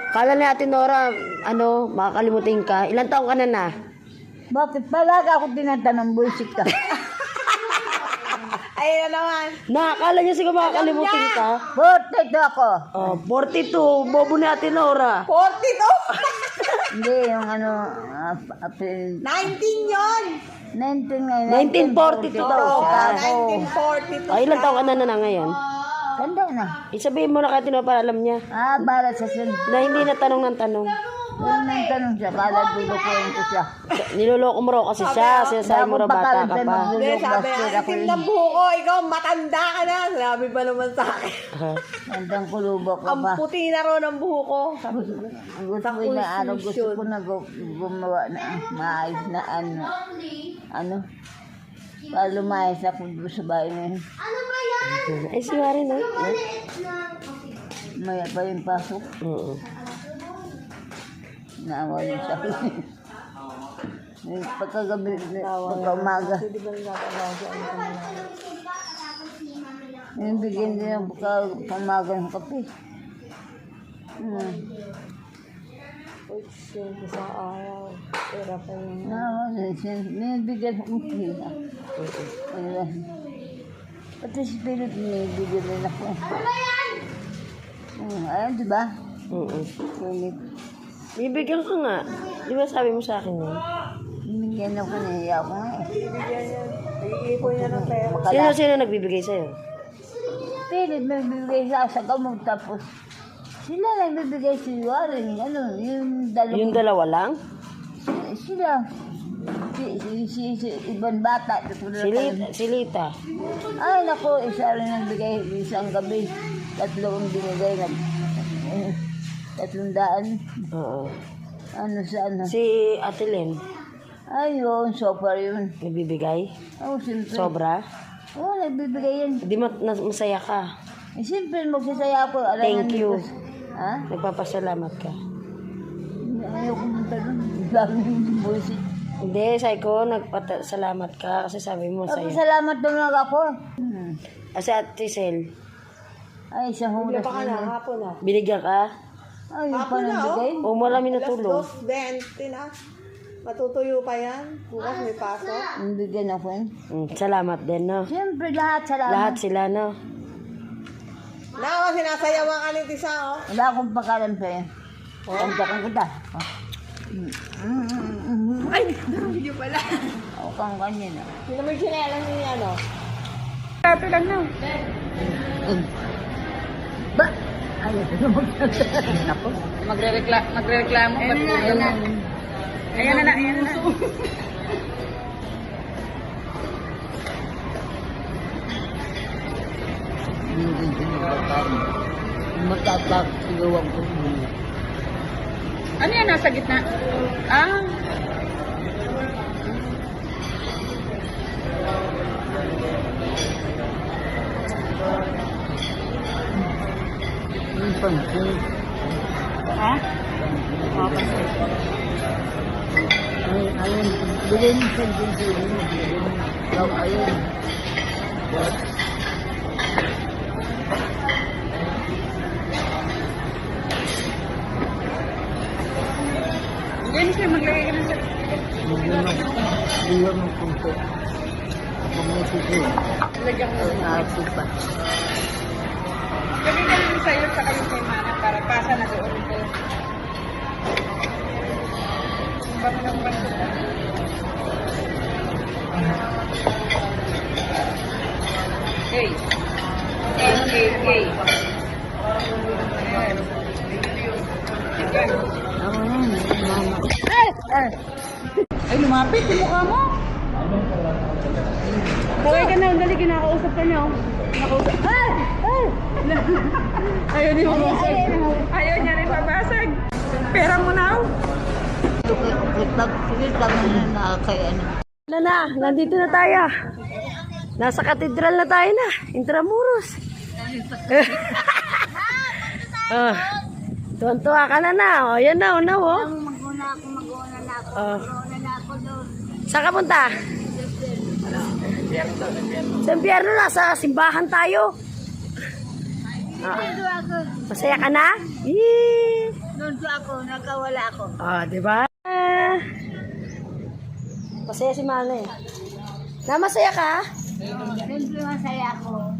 Kala ni Ate Nora, makakalimutin ka. Ilang taong ka na? Bakit palagi ako tinatanong bullshit ka? Ayun na naman. Akala niya siguro makakalimutin ka. 42 ako. 42. Bobo ni Ate Nora. 42. Hindi, yung April 19 yun. 19 ngayon. 1942 daw siya. 1942. Ay, ilang taong ka na ngayon? Tanda na. Isabihin mo na kay Ate Nora para alam niya. Para sa sin. Na hindi na tanong ng tanong. Yung nang tanong siya, kala dulo ko yun ko siya. Niloloko mo raw kasi siya. Sinasabi mo raw bata ka pa. Hindi, sabi, itim na buho ko, ikaw matanda ka na. Sabi pa naman sa akin. Nandang kulubo ko Ang ba? puti na ron ang buho ko. Gusto ko na araw, gusto ko na gumawa na maayos na para lumayas ako sa bahay na yun. Ay, siya rin Maya pa yung pasok. Oo. Naawa niya sa akin. Pagkagabi, pagkaumaga. Yung bigyan niya yung pagkaumaga ng kape. Isang araw. Pera pa yun. Naawa niya. Nibigyan ko ng pila. Pati si Pilip, nibigyan rin ako. Ayun, di ba? Oo. Pilip. Bibigyan ka nga. Di ba sabi mo sa akin yun? Bigyan ako, nahiya ko nga. Bibigyan niya. Nag-iipon niya ng pera. Sino nagbibigay sa'yo? Pilip, nagbibigay sa gamot. Tapos, sila nagbibigay si Warren. Yung dalawa. Yung dalawa lang? Sila. Si ibang bata. Si Lita. Ay, naku, isa rin nagbigay isang gabi. 3 ang binigay. 300. Oo. Ano? Si Ate Len, Ay, yun, super yun. nagbibigay? Siyempre. Sobra? Oo, nagbibigay yan. Di masaya ka. Siyempre, magsasaya ako. Thank you. Ha? Nagpapasalamat ka. Ayaw ko munta doon. Dami yung bullshit. Hindi, sabi ko, nagpasalamat ka kasi sabi mo masaya. Salamat doon lang ako. Si Ate Sel, Ay, isang hulas Baka na, na. hapon na. binigyan ka? Ay, yung Hapon na, panandigay. O marami natulong? 2:20 na. Matutuyo pa yan. Bukas may pasok. Bigyan ako yun. Salamat din, no? Siyempre, lahat salamat. Lahat sila, no? Nako, sinasayawan ka ni Tisa, oh. Wala akong pakalam sa'yo. Tandakan kita. Ay, video pala. Ako kang ganyan. Sino may sinelang niya, no? Tato lang na. Ba? Ayaw ko na magsasabi. Naku. Magrereklamo pa po. Ayan na. Magtatak, sigawan ko muna. Ano yan nasa gitna? Yung pansin. Ayun. Bilhin yung pansin sa inyo. Ayun. Yan siya, maglagay ka na sa... Bigyan mo punto. Pumuti ko. Lagyan mo. Naati pa. Lagay ka naman sa'yo sa kayo kay Mana para pasa na doon ko. Ba't nang bato ka? Hey. Hey. Ayan. Ako yan. Mama. Ay, lumapit yung mukha mo. Kaway ka na, dali, kinakausap ka niya, Nakausap. Ayaw niya mabasag. Ayaw niya rin mabasag. Pera mo na. Sige, kami na nakakayaan. Nandito na tayo. Nasa katedral na tayo na. Intramuros. Tuwan-tuwa ka na. O, yan na, una, o. Mag-una ako doon. Saan ka punta? Sa impyerno, nasa simbahan tayo. Masaya ka na? Yee! ako, nakawala ako. Ah, di ba? Masaya si Manay. Na masaya ka? Siyempre masaya ako.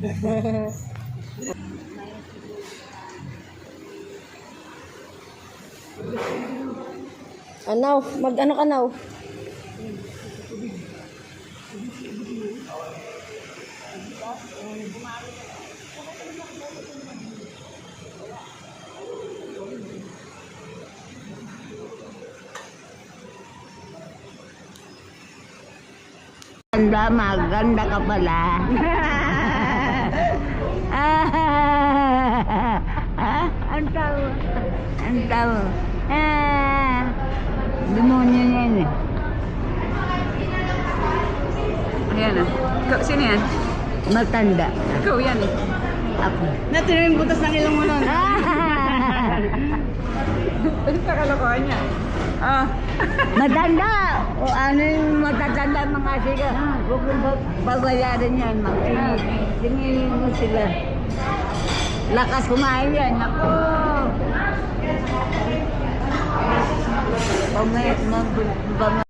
Anaw, mag-ano ka naw? Ganda, maganda ka pala. Ang tawa. Ang tawa. Demonyo yan eh. Ayan ah. Sino yan? Matanda. Ikaw yan. Ako. Natira yung butas ng ilong mo nun. Sa kalokohan niya. Ah. Matanda! O ano yung matatanda mga sila? Huwag mong babayaran yan. Tingin mo sila. Lakas kumain yan. Ako! Pamay,